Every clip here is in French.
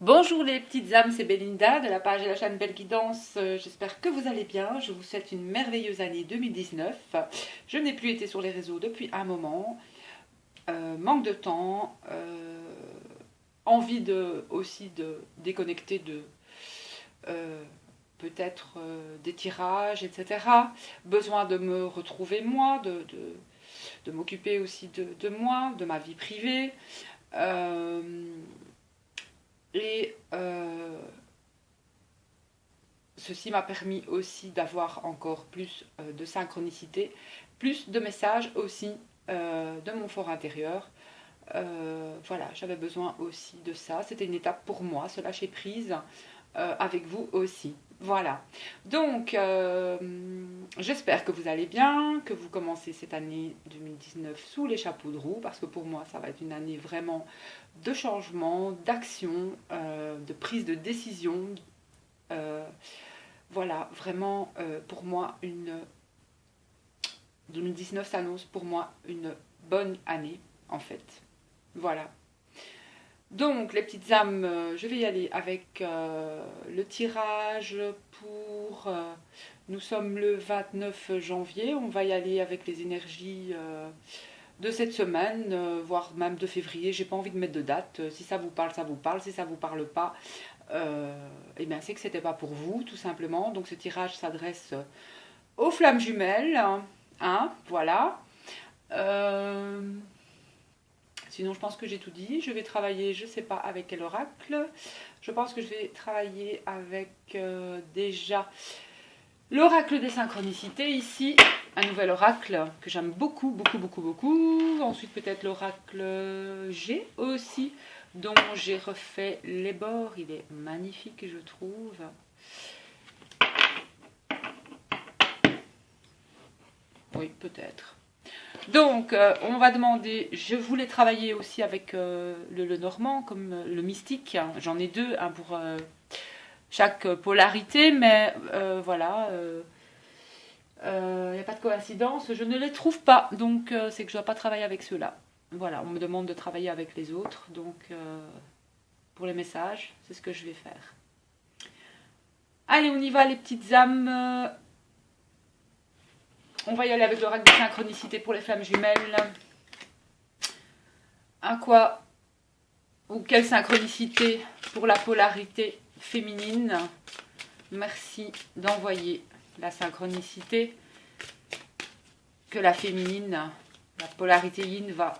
Bonjour les petites âmes, c'est Belinda de la page et la chaîne Belle Guidance. J'espère que vous allez bien. Je vous souhaite une merveilleuse année 2019. Je n'ai plus été sur les réseaux depuis un moment. Manque de temps. Envie aussi de déconnecter de euh, peut-être des tirages, etc. Besoin de me retrouver moi, de m'occuper aussi de moi, de ma vie privée. Euh, et ceci m'a permis aussi d'avoir encore plus de synchronicité, plus de messages aussi de mon fort intérieur. Voilà, j'avais besoin aussi de ça. C'était une étape pour moi, ce lâcher prise, avec vous aussi. Voilà. Donc, j'espère que vous allez bien, que vous commencez cette année 2019 sous les chapeaux de roue, parce que pour moi, ça va être une année vraiment de changement, d'action, de prise de décision. Euh, voilà, vraiment, pour moi, 2019 s'annonce pour moi une bonne année, en fait. Voilà. Donc, les petites âmes, je vais y aller avec le tirage pour... nous sommes le 29 janvier, on va y aller avec les énergies de cette semaine, voire même de février. J'ai pas envie de mettre de date. Si ça vous parle, ça vous parle. Si ça vous parle pas, eh bien c'est que c'était pas pour vous, tout simplement. Donc ce tirage s'adresse aux flammes jumelles, hein, voilà. Euh, Sinon, je pense que j'ai tout dit. Je vais travailler, je sais pas avec quel oracle. Je pense que je vais travailler avec déjà l'oracle des synchronicités ici. Un nouvel oracle que j'aime beaucoup, beaucoup, beaucoup, beaucoup. Ensuite, peut-être l'oracle G aussi, dont j'ai refait les bords. Il est magnifique, je trouve. Oui, peut-être. Donc, on va demander, je voulais travailler aussi avec le normand, comme le mystique. J'en ai deux, un pour chaque polarité, mais voilà, il n'y a pas de coïncidence, je ne les trouve pas, donc c'est que je ne dois pas travailler avec ceux-là. Voilà, on me demande de travailler avec les autres, donc pour les messages, c'est ce que je vais faire. Allez, on y va les petites âmes. On va y aller avec l'oracle de synchronicité pour les flammes jumelles. À quoi ou quelle synchronicité pour la polarité féminine. Merci d'envoyer la synchronicité que la féminine, la polarité yin va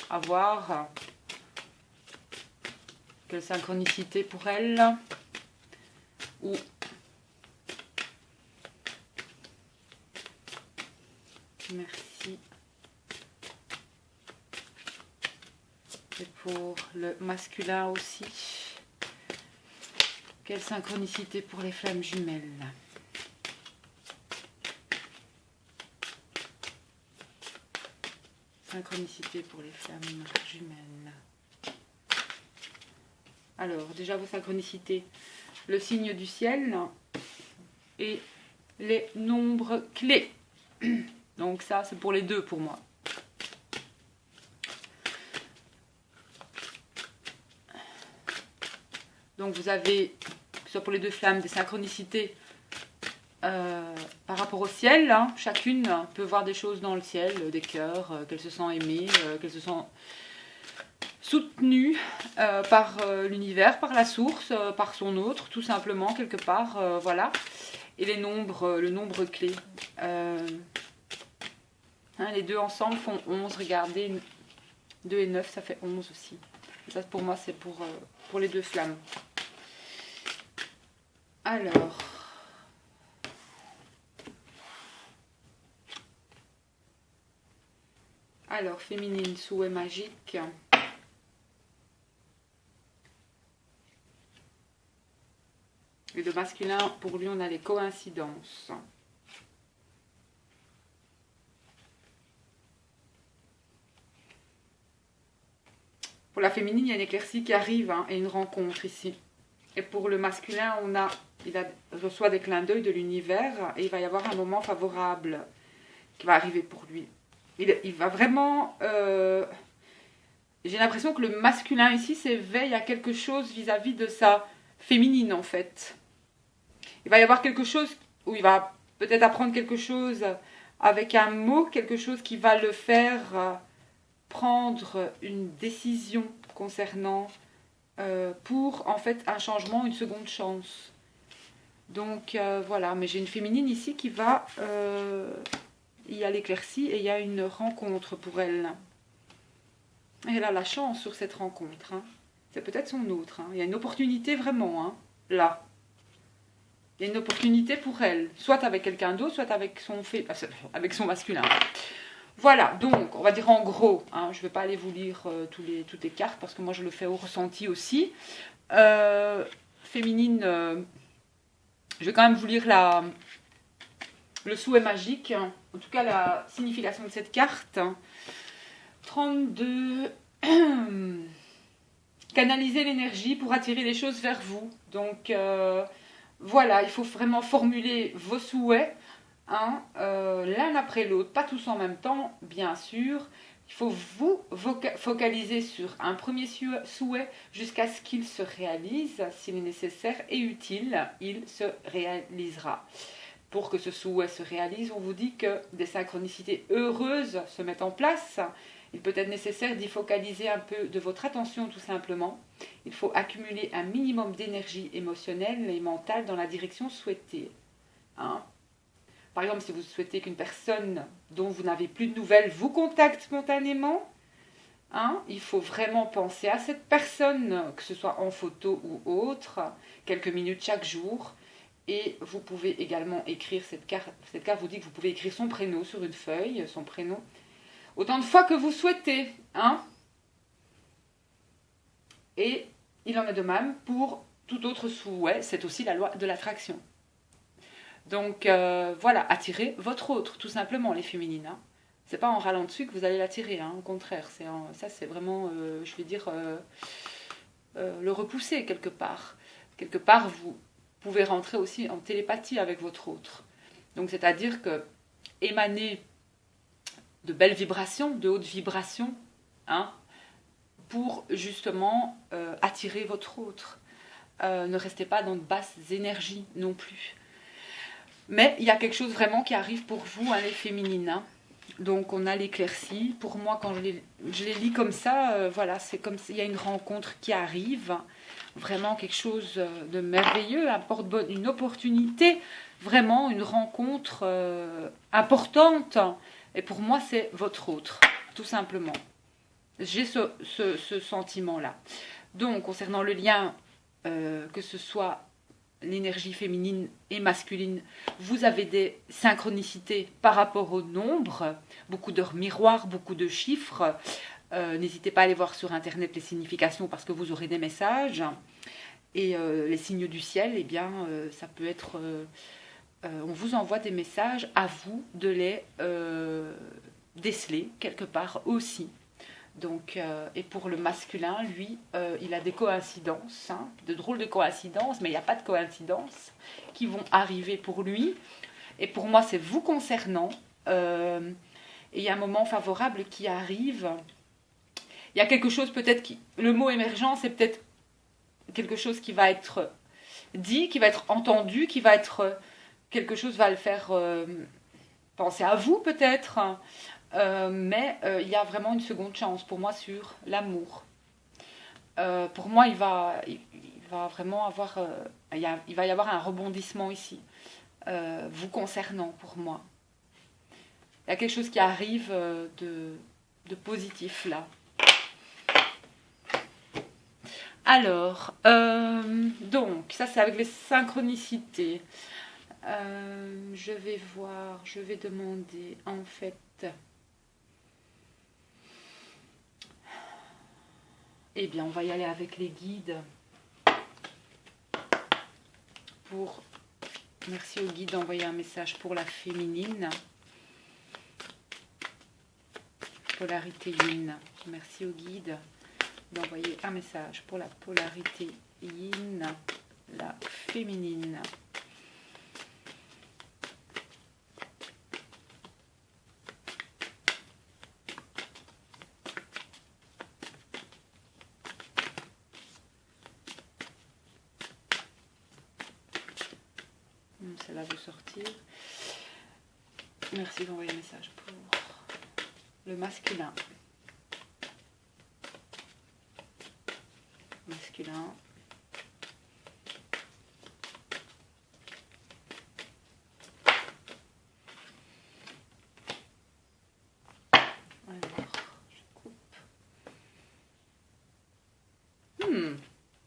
avoir. Quelle synchronicité pour elle ou merci. Et pour le masculin aussi. Quelle synchronicité pour les flammes jumelles. Synchronicité pour les flammes jumelles. Alors, déjà vos synchronicités. Le signe du ciel et les nombres clés. Donc ça, c'est pour les deux pour moi. Donc vous avez, que ce soit pour les deux flammes, des synchronicités par rapport au ciel. Hein. Chacune peut voir des choses dans le ciel, des cœurs, qu'elle se sent aimée, qu'elle se sent soutenue par l'univers, par la source, par son autre, tout simplement, quelque part. Voilà. Et les nombres, le nombre clé. Hein, les deux ensemble font 11. Regardez, 2 et 9, ça fait 11 aussi. Et ça, pour moi, c'est pour les deux flammes. Alors, féminine, souhait magique. Et le masculin, pour lui, on a les coïncidences. Pour la féminine, il y a une éclaircie qui arrive hein, et une rencontre ici. Et pour le masculin, il reçoit des clins d'œil de l'univers et il va y avoir un moment favorable qui va arriver pour lui. Il va vraiment j'ai l'impression que le masculin ici s'éveille à quelque chose vis-à-vis de sa féminine en fait. Il va y avoir quelque chose où il va peut-être apprendre quelque chose avec un mot, quelque chose qui va le faire prendre une décision concernant pour en fait un changement, une seconde chance. Donc voilà, mais j'ai une féminine ici qui va il y a l'éclaircie et il y a une rencontre pour elle. Et elle a la chance sur cette rencontre. Hein. C'est peut-être son autre. Hein. Il y a une opportunité vraiment, hein, là. Il y a une opportunité pour elle. Soit avec quelqu'un d'autre, soit avec avec son masculin. Voilà, donc, on va dire en gros. Hein, je ne vais pas aller vous lire toutes les cartes, parce que moi, je le fais au ressenti aussi. Féminine, je vais quand même vous lire le souhait magique. En tout cas, la signification de cette carte. 32... Canaliser l'énergie pour attirer les choses vers vous. Donc, voilà, il faut vraiment formuler vos souhaits, hein, l'un après l'autre, pas tous en même temps, bien sûr. Il faut vous focaliser sur un premier souhait jusqu'à ce qu'il se réalise. S'il est nécessaire et utile, il se réalisera. Pour que ce souhait se réalise, on vous dit que des synchronicités heureuses se mettent en place. Il peut être nécessaire d'y focaliser un peu de votre attention tout simplement. Il faut accumuler un minimum d'énergie émotionnelle et mentale dans la direction souhaitée. Hein? Par exemple, si vous souhaitez qu'une personne dont vous n'avez plus de nouvelles vous contacte spontanément, hein, il faut vraiment penser à cette personne, que ce soit en photo ou autre, quelques minutes chaque jour. Et vous pouvez également écrire cette carte. Cette carte vous dit que vous pouvez écrire son prénom sur une feuille, son prénom, autant de fois que vous souhaitez. Hein? Et il en est de même pour tout autre souhait. C'est aussi la loi de l'attraction. Donc voilà, attirez votre autre, tout simplement, les féminines. Hein. C'est pas en râlant dessus que vous allez l'attirer. Hein. Au contraire, ça c'est vraiment, je vais dire, le repousser quelque part. Quelque part, vous pouvez rentrer aussi en télépathie avec votre autre. Donc c'est-à-dire que émaner de belles vibrations, de hautes vibrations, hein, pour justement attirer votre autre. Ne restez pas dans de basses énergies non plus. Mais il y a quelque chose vraiment qui arrive pour vous, hein, les féminines. Hein. Donc on a l'éclaircie. Pour moi, quand je les lis comme ça, voilà, c'est comme s'il y a une rencontre qui arrive. Vraiment quelque chose de merveilleux, une opportunité, vraiment une rencontre importante. Et pour moi, c'est votre autre, tout simplement. J'ai ce sentiment-là. Donc, concernant le lien, que ce soit l'énergie féminine et masculine, vous avez des synchronicités par rapport au nombre, beaucoup d'heures miroirs, beaucoup de chiffres. N'hésitez pas à aller voir sur Internet les significations parce que vous aurez des messages. Et les signes du ciel, eh bien, ça peut être... on vous envoie des messages, à vous de les déceler quelque part aussi. Donc, et pour le masculin, lui, il a des coïncidences, hein, de drôles de coïncidences, mais il n'y a pas de coïncidences qui vont arriver pour lui. Et pour moi, c'est vous concernant. Et il y a un moment favorable qui arrive. Il y a quelque chose peut-être qui... Le mot émergent, c'est peut-être quelque chose qui va être dit, qui va être entendu, qui va être... quelque chose va le faire penser à vous peut-être. Mais il y a vraiment une seconde chance pour moi sur l'amour. Pour moi, il va vraiment avoir... il va y avoir un rebondissement ici. Vous concernant pour moi. Il y a quelque chose qui arrive de positif là. Alors, donc, ça c'est avec les synchronicités. Je vais voir, je vais demander en fait... Eh bien, on va y aller avec les guides. Merci aux guides d'envoyer un message pour la féminine. Polarité yin. Merci aux guides d'envoyer un message pour la polarité yin, la féminine. celle-là veut sortir. Merci d'envoyer un message pour le masculin. Masculin. Alors, je coupe.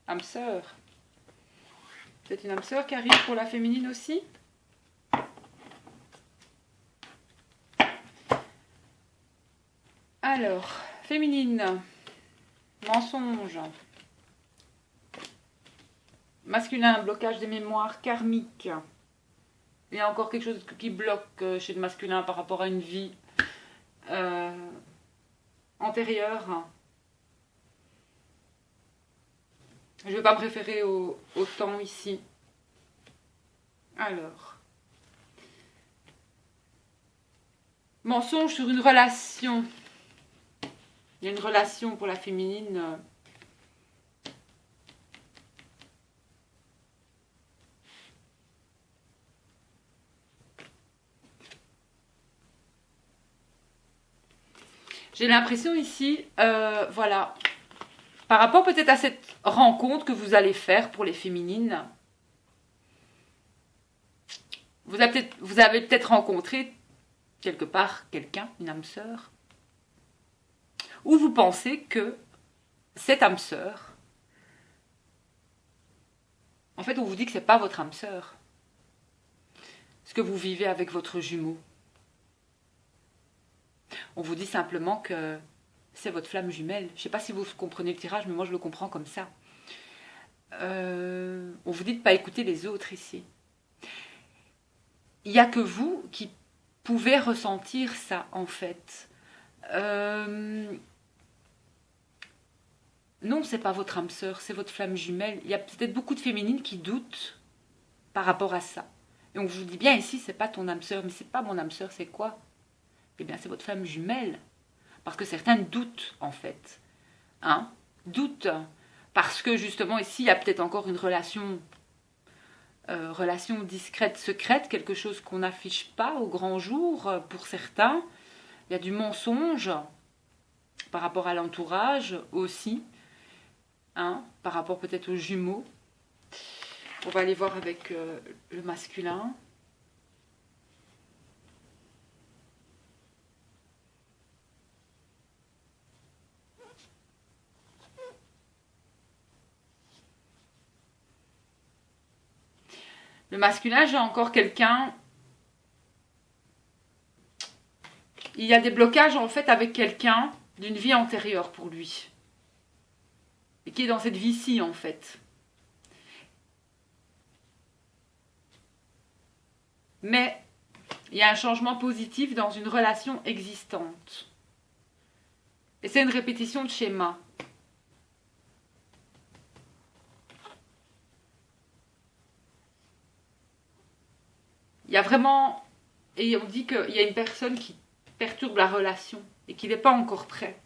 Âme sœur. C'est une âme sœur qui arrive pour la féminine aussi. Alors, féminine, mensonge. Masculin, blocage des mémoires karmiques. Il y a encore quelque chose qui bloque chez le masculin par rapport à une vie antérieure. Je ne vais pas me référer au temps ici. Alors. Mensonge sur une relation. Il y a une relation pour la féminine. J'ai l'impression ici, voilà, par rapport peut-être à cette rencontre que vous allez faire pour les féminines, vous avez peut-être rencontré quelque part quelqu'un, une âme sœur, ou vous pensez que cette âme sœur, en fait on vous dit que ce n'est pas votre âme sœur, ce que vous vivez avec votre jumeau. On vous dit simplement que c'est votre flamme jumelle. Je ne sais pas si vous comprenez le tirage, mais moi je le comprends comme ça. On vous dit de ne pas écouter les autres ici. Il n'y a que vous qui pouvez ressentir ça en fait. Non, c'est pas votre âme sœur, c'est votre flamme jumelle. Il y a peut-être beaucoup de féminines qui doutent par rapport à ça. Et on vous dit bien ici, c'est pas ton âme sœur, mais c'est pas mon âme sœur, c'est quoi? Eh bien, c'est votre flamme jumelle. Parce que certains doutent, en fait. Hein? Doutent. Parce que, justement, ici, il y a peut-être encore une relation discrète, secrète, quelque chose qu'on n'affiche pas au grand jour, pour certains. Il y a du mensonge par rapport à l'entourage aussi. Hein? Par rapport peut-être aux jumeaux. On va aller voir avec le masculin. Le masculin, j'ai encore quelqu'un. Il y a des blocages en fait avec quelqu'un d'une vie antérieure pour lui. Et qui est dans cette vie-ci en fait. Mais il y a un changement positif dans une relation existante. Et c'est une répétition de schéma. Il y a vraiment, et on dit qu'il y a une personne qui perturbe la relation et qui n'est pas encore prêt.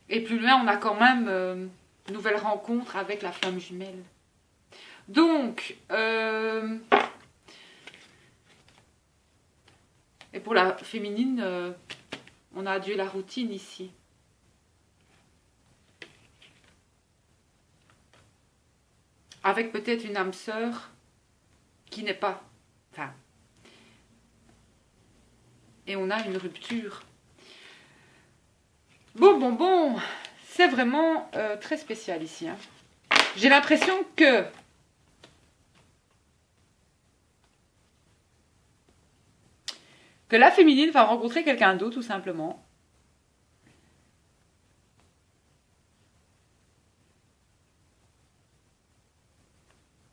Et plus loin, on a quand même une nouvelle rencontre avec la flamme jumelle. Donc, et pour la féminine, on a adieu la routine ici. Avec peut-être une âme sœur qui n'est pas... Enfin... Et on a une rupture. Bon. C'est vraiment très spécial ici. Hein. J'ai l'impression que... la féminine va rencontrer quelqu'un d'autre, tout simplement.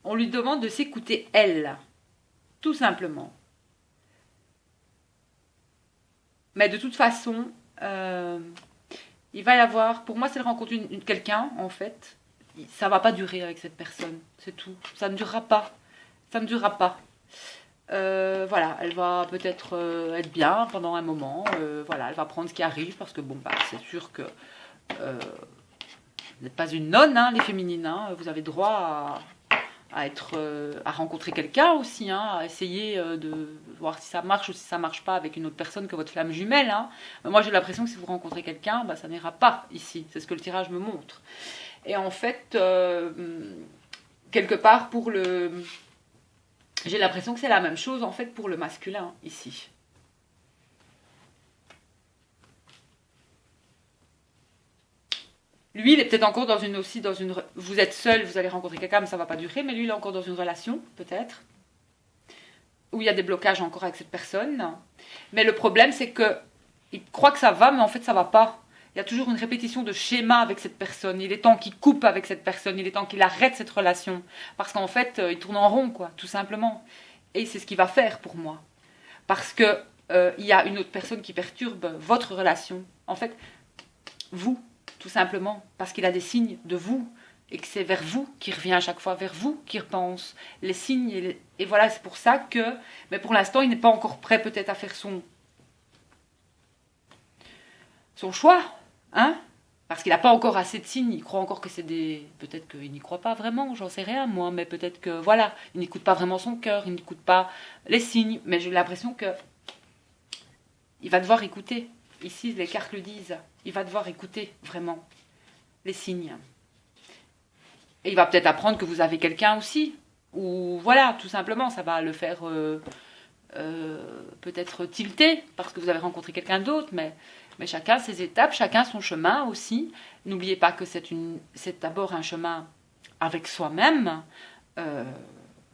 On lui demande de s'écouter elle, tout simplement. Mais de toute façon, il va y avoir, pour moi c'est de rencontrer quelqu'un en fait, ça ne va pas durer avec cette personne, c'est tout, ça ne durera pas, voilà, elle va peut-être être bien pendant un moment, voilà, elle va prendre ce qui arrive, parce que bon, bah, c'est sûr que Vous n'êtes pas une nonne, hein, les féminines. Hein. Vous avez droit à rencontrer quelqu'un aussi, hein, à essayer de voir si ça marche ou si ça marche pas avec une autre personne que votre flamme jumelle. Hein. Moi, j'ai l'impression que si vous rencontrez quelqu'un, bah, ça n'ira pas ici. C'est ce que le tirage me montre. Et en fait, quelque part, j'ai l'impression que c'est la même chose en fait pour le masculin ici. Lui, il est peut-être encore dans une. Vous êtes seul, vous allez rencontrer quelqu'un, mais ça va pas durer. Mais lui, il est encore dans une relation, peut-être, où il y a des blocages encore avec cette personne. Mais le problème, c'est que il croit que ça va, mais en fait, ça va pas. Il y a toujours une répétition de schéma avec cette personne. Il est temps qu'il coupe avec cette personne. Il est temps qu'il arrête cette relation. Parce qu'en fait, il tourne en rond, quoi, tout simplement. Et c'est ce qu'il va faire pour moi. Parce que il y a une autre personne qui perturbe votre relation. En fait, vous, tout simplement. Parce qu'il a des signes de vous. Et que c'est vers vous qu'il revient à chaque fois, vers vous qu'il repense. Les signes, et voilà, c'est pour ça que... Mais pour l'instant, il n'est pas encore prêt peut-être à faire son choix, hein, parce qu'il n'a pas encore assez de signes, il croit encore que c'est des... Peut-être qu'il n'y croit pas vraiment, j'en sais rien moi, mais peut-être que, voilà, il n'écoute pas vraiment son cœur, il n'écoute pas les signes, mais j'ai l'impression que il va devoir écouter. Ici, les cartes le disent, il va devoir écouter vraiment les signes. Et il va peut-être apprendre que vous avez quelqu'un aussi, ou voilà, tout simplement, ça va le faire... peut-être tilté parce que vous avez rencontré quelqu'un d'autre, mais chacun ses étapes, chacun son chemin aussi. N'oubliez pas que c'est d'abord un chemin avec soi-même.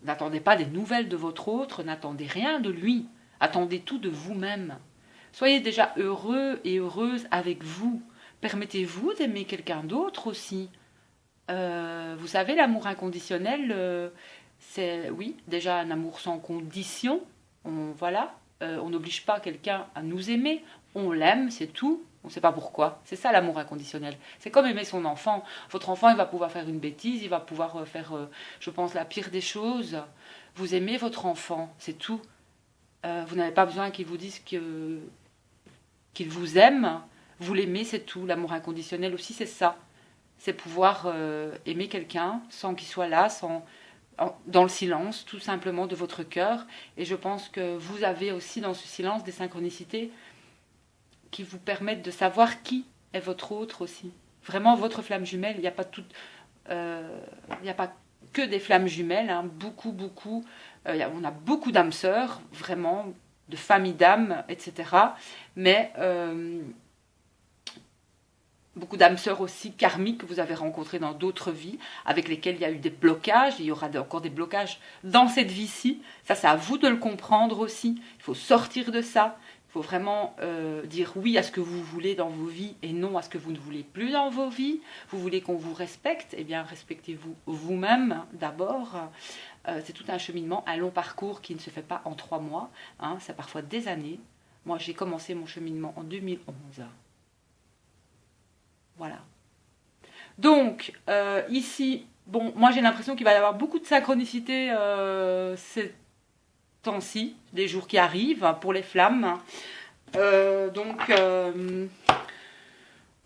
N'attendez pas des nouvelles de votre autre, n'attendez rien de lui, attendez tout de vous-même. Soyez déjà heureux et heureuse avec vous. Permettez-vous d'aimer quelqu'un d'autre aussi. Vous savez, l'amour inconditionnel, c'est, oui, déjà un amour sans condition. On n'oblige pas quelqu'un à nous aimer, on l'aime, c'est tout, on ne sait pas pourquoi. C'est ça l'amour inconditionnel. C'est comme aimer son enfant. Votre enfant, il va pouvoir faire une bêtise, il va pouvoir faire, je pense, la pire des choses. Vous aimez votre enfant, c'est tout. Vous n'avez pas besoin qu'il vous dise qu'il vous aime. Vous l'aimez, c'est tout. L'amour inconditionnel aussi, c'est ça. C'est pouvoir aimer quelqu'un sans qu'il soit là, dans le silence, tout simplement, de votre cœur. Et je pense que vous avez aussi dans ce silence des synchronicités qui vous permettent de savoir qui est votre autre aussi. Vraiment, votre flamme jumelle, il n'y a pas que des flammes jumelles, hein, beaucoup. On a beaucoup d'âmes sœurs, vraiment, de familles d'âmes, etc. Mais beaucoup d'âmes sœurs aussi karmiques que vous avez rencontrées dans d'autres vies, avec lesquelles il y a eu des blocages, il y aura encore des blocages dans cette vie-ci. Ça, c'est à vous de le comprendre aussi. Il faut sortir de ça. Il faut vraiment dire oui à ce que vous voulez dans vos vies et non à ce que vous ne voulez plus dans vos vies. Vous voulez qu'on vous respecte, eh bien respectez-vous vous-même d'abord. C'est tout un cheminement, un long parcours qui ne se fait pas en 3 mois. Hein, c'est parfois des années. Moi, j'ai commencé mon cheminement en 2011. Voilà. Donc, ici, bon, moi j'ai l'impression qu'il va y avoir beaucoup de synchronicité ces temps-ci, des jours qui arrivent pour les flammes. Donc,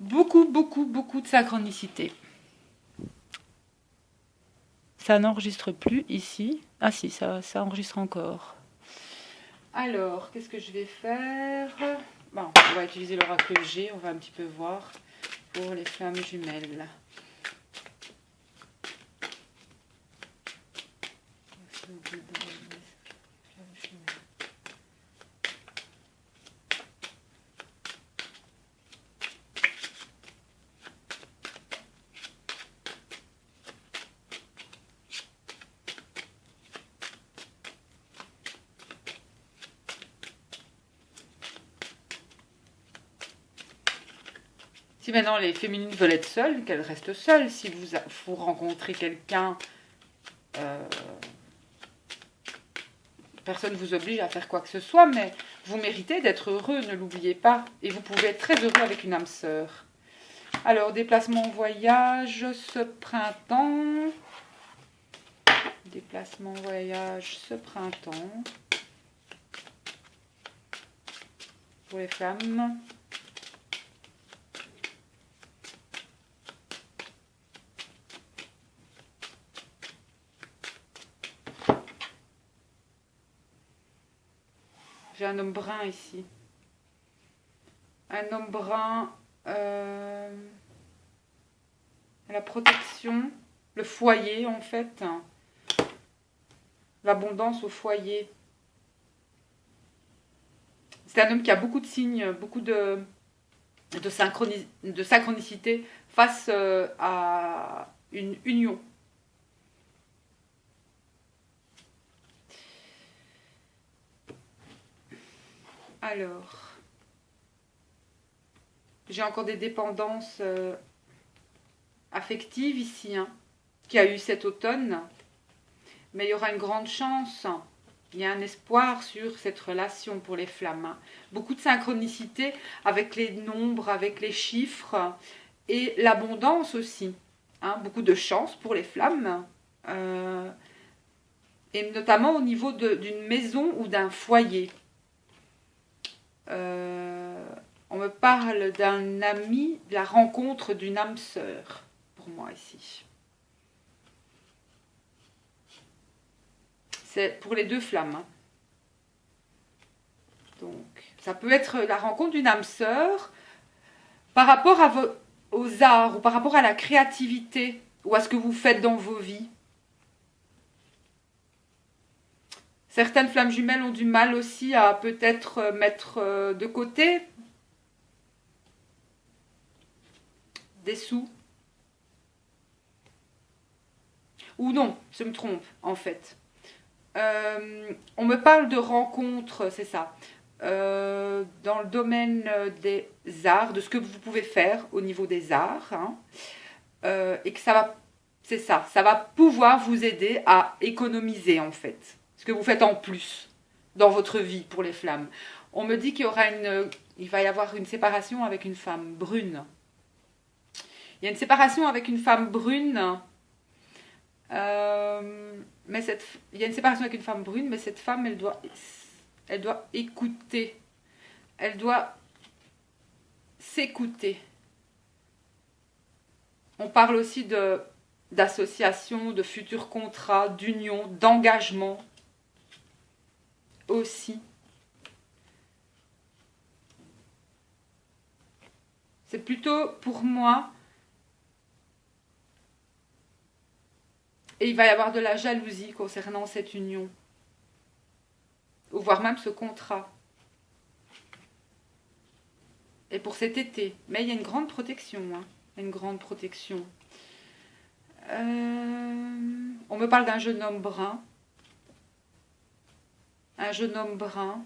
beaucoup de synchronicité. Ça n'enregistre plus ici. Ah si, ça enregistre encore. Alors, qu'est-ce que je vais faire? Bon, on va utiliser l'oracle G, on va un petit peu voir pour les flammes jumelles. Si maintenant les féminines veulent être seules, qu'elles restent seules. Si vous rencontrez quelqu'un, personne ne vous oblige à faire quoi que ce soit, mais vous méritez d'être heureux, ne l'oubliez pas. Et vous pouvez être très heureux avec une âme sœur. Alors, déplacement en voyage ce printemps. Déplacement en voyage ce printemps. Pour les femmes. J'ai un homme brun ici. Un homme brun, la protection, le foyer en fait, l'abondance au foyer. C'est un homme qui a beaucoup de signes, beaucoup de synchronicité face à une union. Alors, j'ai encore des dépendances affectives ici, hein, qu'il y a eu cet automne. Mais il y aura une grande chance. Il y a un espoir sur cette relation pour les flammes. Hein. Beaucoup de synchronicité avec les nombres, avec les chiffres et l'abondance aussi. Hein. Beaucoup de chance pour les flammes. Et notamment au niveau d'une maison ou d'un foyer. On me parle d'un ami, de la rencontre d'une âme sœur pour moi ici. C'est pour les deux flammes. Hein. Donc, ça peut être la rencontre d'une âme sœur par rapport aux arts ou par rapport à la créativité ou à ce que vous faites dans vos vies. Certaines flammes jumelles ont du mal aussi à peut-être mettre de côté des sous. Ou non, je me trompe en fait. On me parle de rencontres, c'est ça, dans le domaine des arts, de ce que vous pouvez faire au niveau des arts, hein, et que ça va, c'est ça, ça va pouvoir vous aider à économiser en fait, ce que vous faites en plus dans votre vie pour les flammes. On me dit qu'il va y avoir une séparation avec une femme brune. Il y a une séparation avec une femme brune. Mais il y a une séparation avec une femme brune, mais cette femme, elle doit écouter. Elle doit s'écouter. On parle aussi d'association, de futurs contrats, d'union, d'engagement aussi. C'est plutôt pour moi. Et il va y avoir de la jalousie concernant cette union. Ou voire même ce contrat. Et pour cet été. Mais il y a une grande protection. Hein. Une grande protection. On me parle d'un jeune homme brun. Un jeune homme brun.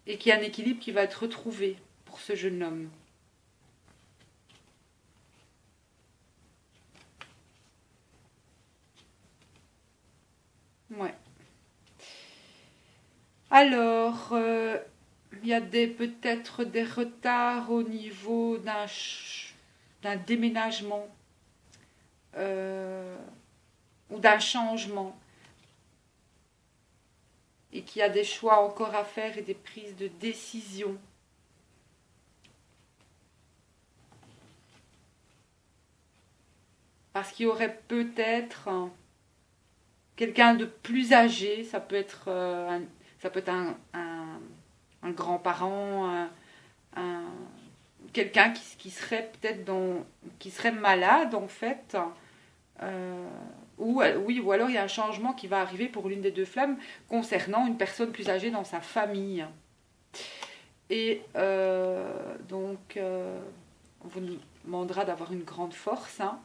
Et qu'il y a un équilibre qui va être retrouvé pour ce jeune homme. Ouais. Alors, il y a peut-être des retards au niveau d'un déménagement ou d'un changement. Et qu'il y a des choix encore à faire et des prises de décision. Parce qu'il y aurait peut-être quelqu'un de plus âgé, ça peut être un grand-parent, quelqu'un qui serait peut-être qui serait malade en fait, ou alors il y a un changement qui va arriver pour l'une des deux flammes concernant une personne plus âgée dans sa famille. Et donc, on vous demandera d'avoir une grande force, hein,